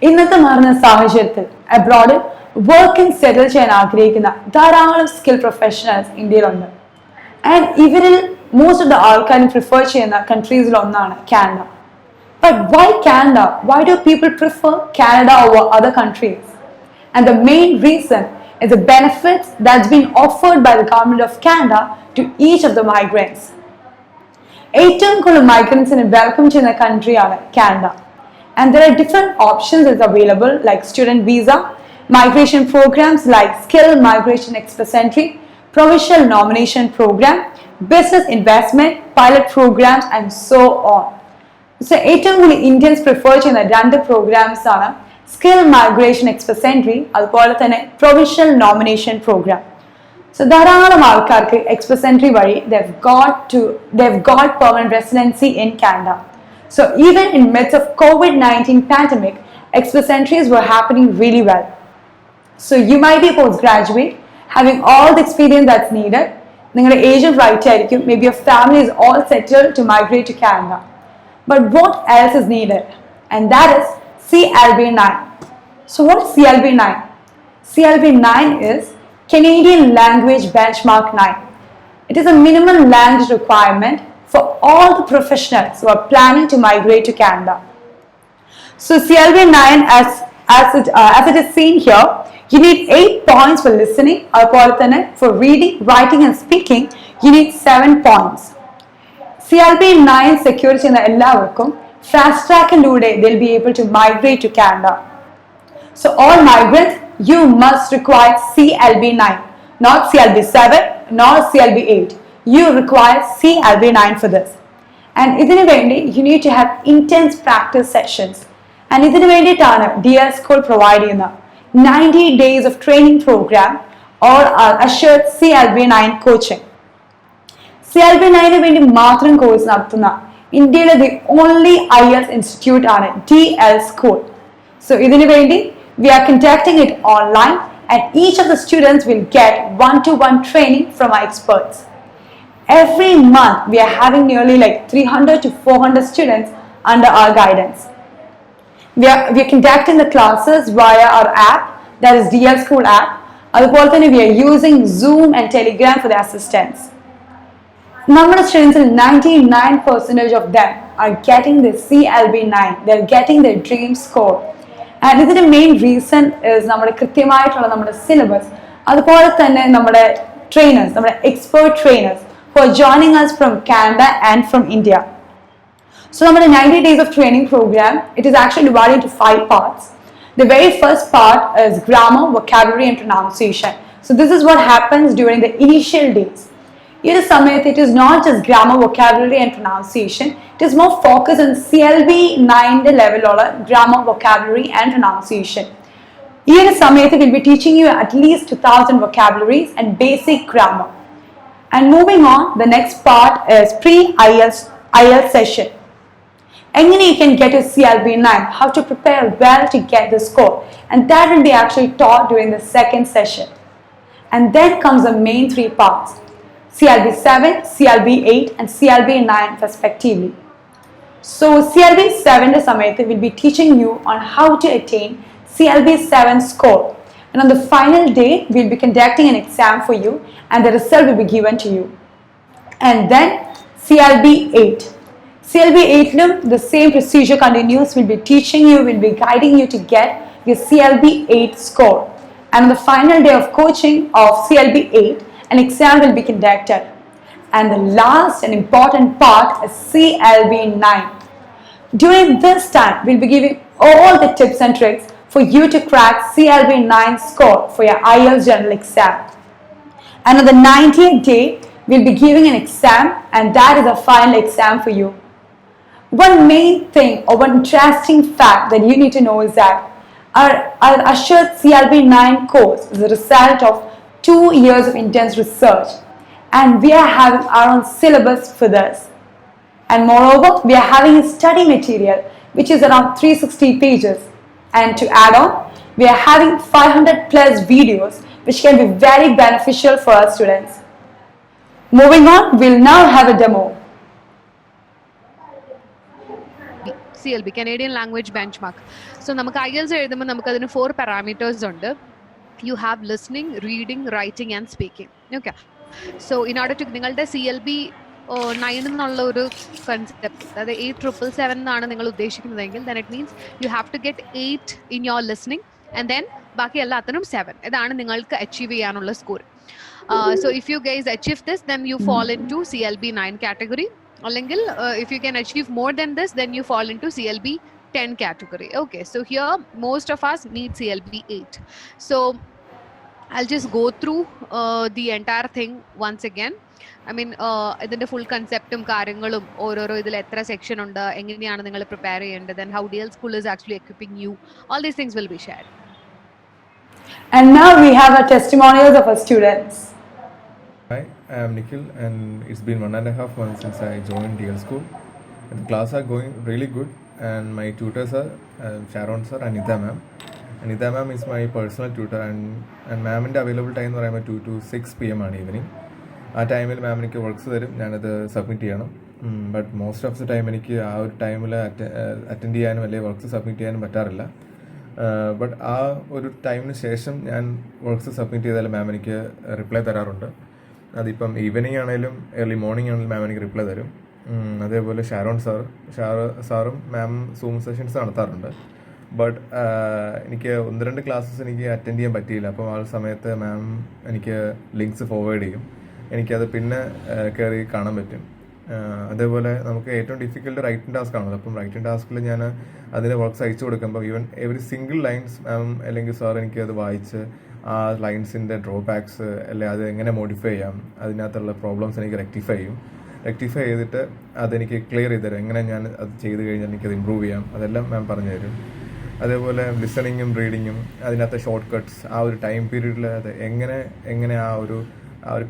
ഇന്നത്തെ മാറുന്ന സാഹചര്യത്തിൽ അബ്രോഡിൽ വർക്കിംഗ് സെറ്റിൽ ചെയ്യാൻ ആഗ്രഹിക്കുന്ന ധാരാളം സ്കിൽ പ്രൊഫഷണൽസ് ഇന്ത്യയിലുണ്ട്. ആൻഡ് ഇവരിൽ മോസ്റ്റ് ഓഫ് ദ ആൾക്കാരും പ്രിഫർ ചെയ്യുന്ന കൺട്രീസിൽ ഒന്നാണ് Canada. But why Canada? Why do people prefer Canada over other countries? And the main reason is the benefits that's been offered by the government of Canada to each of the migrants. ഏറ്റവും കൂടുതൽ migrants-നെ welcome ചെയ്യുന്ന country-ആണ് Canada. And there are different options that's available like student visa, migration programs like skill migration express entry, provincial nomination program, business investment, pilot programs and so on. So ഏറ്റവും കൂടുതൽ Indians prefer ചെയ്യുന്ന രണ്ട് programmes ആണ് skill migration express entry, അതുപോലെ തന്നെ provincial nomination programme. So ധാരാളം ആൾക്കാർക്ക് express entry വഴി they've got permanent residency in Canada. So even in midst of COVID-19 pandemic, express entries were happening really well. So you might be a postgraduate having all the experience that's needed. നിങ്ങളുടെ age right ആയിരിക്കും, maybe your family is all settled to migrate to Canada. But what else is needed? And that is CLB-9. So what is CLB-9? CLB-9 is Canadian Language Benchmark 9. It is a minimum language requirement for all the professionals who are planning to migrate to Canada. So CLB-9 as it is seen here, you need 8 points for listening, for reading, writing and speaking, you need 7 points. CLB-9 secure ചെയ്യുന്ന എല്ലാവർക്കും fast ട്രാക്കിലൂടെ they'll be able to migrate to Canada. So all migrants, you must require CLB-9, not CLB-7, nor CLB-8. You require CLB-9 for this. And ഇതിനു വേണ്ടി you need to have intense practice sessions. And ഇതിനു വേണ്ടിയിട്ടാണ് DL School provide ചെയ്യുന്ന 90 days of training program or assured CLB-9 coaching. CLB-9 വേണ്ടി മാത്രം course നടത്തുന്ന ഇന്ത്യയിലെ the only IELTS institute ആണ് DL School. So ഇതിനു വേണ്ടി we are conducting it online and each of the students will get one-to-one training from our experts. Every month we are having nearly like 300 to 400 students under our guidance. We are conducting the classes via our app, that is DL School app. അതുപോലെ തന്നെ we are using Zoom and Telegram for the assistance. Number of students, 99% of them are getting the CLB-9. They're getting their dream score. And this is the main reason is നമ്മുടെ കൃത്യമായിട്ടുള്ള നമ്മുടെ syllabus. അതുപോലെ തന്നെ നമ്മുടെ trainers, നമ്മുടെ expert trainers who are joining us from Canada and from India. So നമ്മുടെ 90 days of training program, it is actually divided into 5 parts. The very first part is grammar, vocabulary and pronunciation. So this is what happens during the initial days. In this സമയത്ത് it is not just grammar, vocabulary and pronunciation. It is more focused on CLB-9 level of grammar, vocabulary and pronunciation. In this സമയത്ത് we'll be teaching you at least 2000 vocabularies and basic grammar. And moving on, the next part is pre-IELTS session. Eങ്ങനെ you can get your CLB-9, how to prepare well to get the score, and that will be actually taught during the second session. And then comes the main 3 parts. CLB-7, CLB-8 and CLB-9 respectively. So CLB-7 സമയത്ത് will be teaching you on how to attain CLB-7 score, and on the final day we'll be conducting an exam for you and the result will be given to you. And then CLB-8 the same procedure continues. We'll be teaching you, we'll be guiding you to get your CLB-8 score, and on the final day of coaching of CLB-8 an exam will be conducted. And the last and important part is CLB-9. During this time, we'll be giving all the tips and tricks for you to crack CLB-9 score for your IELTS general exam. And on the 90th day, we'll be giving an exam, and that is a final exam for you. One main thing or one interesting fact that you need to know is that our assured CLB-9 course is a result of 2 years of intense research, and we are having our own syllabus for this. And moreover, we are having a study material which is around 360 pages. And to add on, we are having 500 plus videos which can be very beneficial for our students. Moving on, we'll now have a demo. CLB, Canadian Language Benchmark. So നമുക്ക് IELTS എഴുതുമ്പോൾ നമുക്ക് അതിന് 4 parameters ഉണ്ട്. You have listening, reading, writing and speaking. Okay. So in order to നിങ്ങളുടെ CLB 9 എന്നുള്ള ഒരു concept, അതായത് 8,777 എന്നാണ് നിങ്ങൾ ഉദ്ദേശിക്കുന്നതെങ്കിൽ, then it means you have to get 8 in your listening and then ബാക്കി എല്ലാത്തിനും 7. ഇതാണ് നിങ്ങൾക്ക് അച്ചീവ് ചെയ്യാനുള്ള score. So if you guys achieve this, then you fall into CLB 9 category. അല്ലെങ്കിൽ if you can achieve more than this, then you fall into CLB 10 category. Okay, so here most of us need CLB 8. So I'll just go through the entire thing once again. I mean, ഇതിന്റെ full കൺസെപ്റ്റും കാര്യങ്ങളും ഓരോരോ ഇതിൽ എത്ര section ഉണ്ട്, എങ്ങനെയാണ് നിങ്ങൾ prepare ചെയ്യേണ്ടത്, and how DL School is actually equipping you. All these things will be shared. And now we have our testimonials of our students. Hi, I am Nikhil and it's been 1.5 months since I joined DL School. The class are going really good and my tutors are Sharon sir and Anita ma'am. Anita ma'am is my personal tutor and ma'amന്റെ available time എന്ന് പറയുമ്പോൾ 2 to 6 PM ആണ് evening. ആ ടൈമിൽ മാം എനിക്ക് works തരും, ഞാനത് submit ചെയ്യണം. But most of the time എനിക്ക് ആ ഒരു ടൈമിൽ അറ്റൻഡ് ചെയ്യാനും അല്ലെങ്കിൽ വർക്ക്സ് സബ്മിറ്റ് ചെയ്യാനും പറ്റാറില്ല. ബട്ട് ആ ഒരു ടൈമിന് ശേഷം ഞാൻ വർക്ക്സ് സബ്മിറ്റ് ചെയ്താൽ മാം എനിക്ക് റിപ്ലൈ തരാറുണ്ട്. അതിപ്പം ഈവനിങ് ആണെങ്കിലും ഏർലി മോർണിംഗ് ആണെങ്കിലും മാം എനിക്ക് റിപ്ലൈ തരും. അതേപോലെ ഷാരോൺ സാറും മാം സൂം സെഷൻസ് നടത്താറുണ്ട്. ബട്ട് എനിക്ക് 1-2 ക്ലാസ്സസ് എനിക്ക് അറ്റൻഡ് ചെയ്യാൻ പറ്റിയില്ല. അപ്പം ആ സമയത്ത് മാം എനിക്ക് ലിങ്ക്സ് ഫോർവേഡ് ചെയ്യും, എനിക്കത് പിന്നെ കയറി കാണാൻ പറ്റും. അതേപോലെ നമുക്ക് ഏറ്റവും ഡിഫിക്കൽട്ട് റൈറ്റിംഗ് ടാസ്ക് ആണല്ലോ. അപ്പം റൈറ്റിംഗ് ടാസ്കിൽ ഞാൻ അതിന് വർക്ക്സ് അയച്ചു കൊടുക്കുമ്പോൾ ഈവൻ എവറി സിംഗിൾ ലൈൻസ് മാം അല്ലെങ്കിൽ സാർ എനിക്ക് അത് വായിച്ച് ആ ലൈൻസിൻ്റെ ഡ്രോബാക്സ് അല്ലെ അത് എങ്ങനെ മോഡിഫൈ ചെയ്യാം, അതിനകത്തുള്ള പ്രോബ്ലംസ് എനിക്ക് റെക്ടിഫൈ ചെയ്തിട്ട് അതെനിക്ക് ക്ലിയർ ചെയ്ത് തരും. എങ്ങനെ ഞാൻ അത് ചെയ്ത് കഴിഞ്ഞാൽ എനിക്കത് ഇമ്പ്രൂവ് ചെയ്യാം, അതെല്ലാം മാം പറഞ്ഞു തരും. അതേപോലെ ലിസണിങ്ങും റീഡിങ്ങും അതിനകത്തെ ഷോർട്ട് കട്ട്സ്, ആ ഒരു ടൈം പീരീഡിൽ അത് എങ്ങനെ ആ ഒരു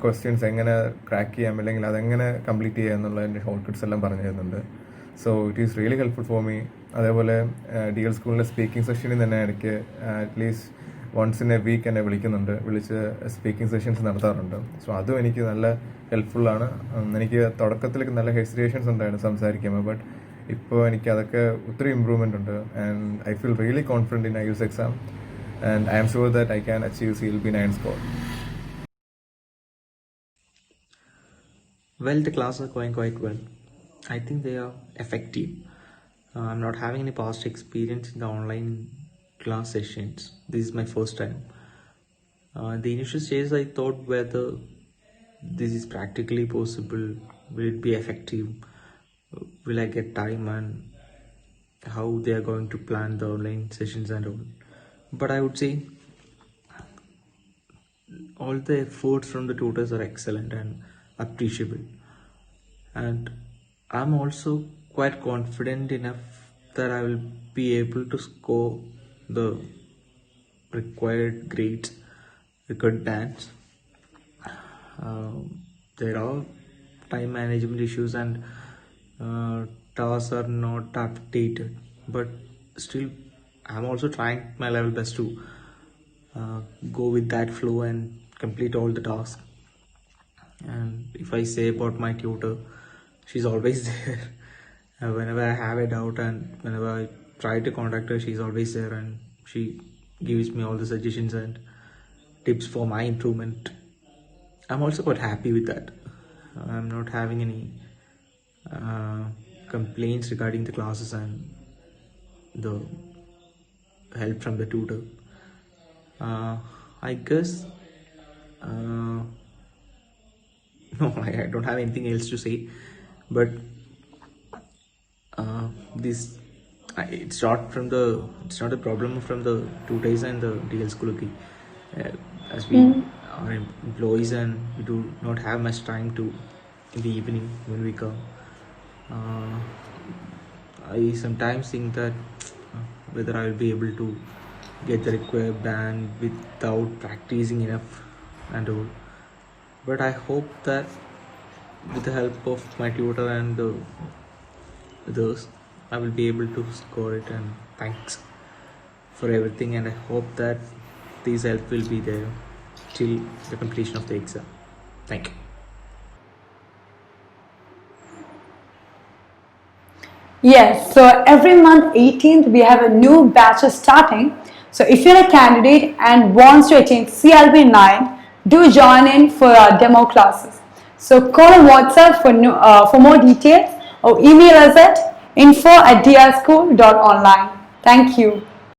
ക്വസ്റ്റ്യൻസ് എങ്ങനെ ക്രാക്ക് ചെയ്യാം അല്ലെങ്കിൽ അതെങ്ങനെ കംപ്ലീറ്റ് ചെയ്യാം എന്നുള്ളതിൻ്റെ ഷോർട്ട് കട്ട്സ് എല്ലാം പറഞ്ഞു തരുന്നുണ്ട്. So it is really helpful for me. അതേപോലെ DL സ്കൂളിലെ സ്പീക്കിംഗ് സെഷനിൽ തന്നെ ഇടയ്ക്ക് at least once in a week എന്നെ വിളിച്ച് സ്പീക്കിംഗ് സെഷൻസ് നടത്താറുണ്ട്. സോ അതും എനിക്ക് നല്ല ഹെൽപ്ഫുള്ളാണ്. എനിക്ക് തുടക്കത്തിലേക്ക് നല്ല ഹെസിറ്റേഷൻസ് ഉണ്ടായിരുന്നു സംസാരിക്കുമ്പോൾ, ബട്ട് ഇപ്പോൾ എനിക്ക് അതൊക്കെ ഒത്തിരി ഇമ്പ്രൂവ്മെൻ്റ് ഉണ്ട്. And I feel really confident in IELTS exam and I am sure that I can achieve CLB 9 score. Well, the classes are going quite well. I think they are effective. I'm not having any past experience in the online class sessions. This is my first time. The initial stages I thought whether this is practically possible, will it be effective, will I get time, and how they are going to plan the online sessions and all. But I would say all the efforts from the tutors are excellent and appreciable, and I'm also quite confident enough that I will be able to score the required grades, required bands. There are time management issues and tasks are not updated, but still I'm also trying my level best to go with that flow and complete all the tasks. And if I say about my tutor, she's always there. Whenever I have a doubt and whenever I try to contact her, she's always there and she gives me all the suggestions and tips for my improvement. I'm also quite happy with that. I'm not having any complaints regarding the classes and the help from the tutor. I guess no, I don't have anything else to say, but it's not a problem from the tutors and the DL School. As we are employees and we do not have much time to in the evening when we come. I sometimes think that whether I will be able to get the required band without practicing enough and all. But I hope that with the help of my tutor and others, I will be able to score it, and thanks for everything, and I hope that this help will be there till the completion of the exam. Thank you. Yes, so every month 18th we have a new batch starting. So if you're a candidate and wants to attend CLB 9, do join in for our demo classes. So call or WhatsApp for more details or email us at info@drschool.online. Thank you.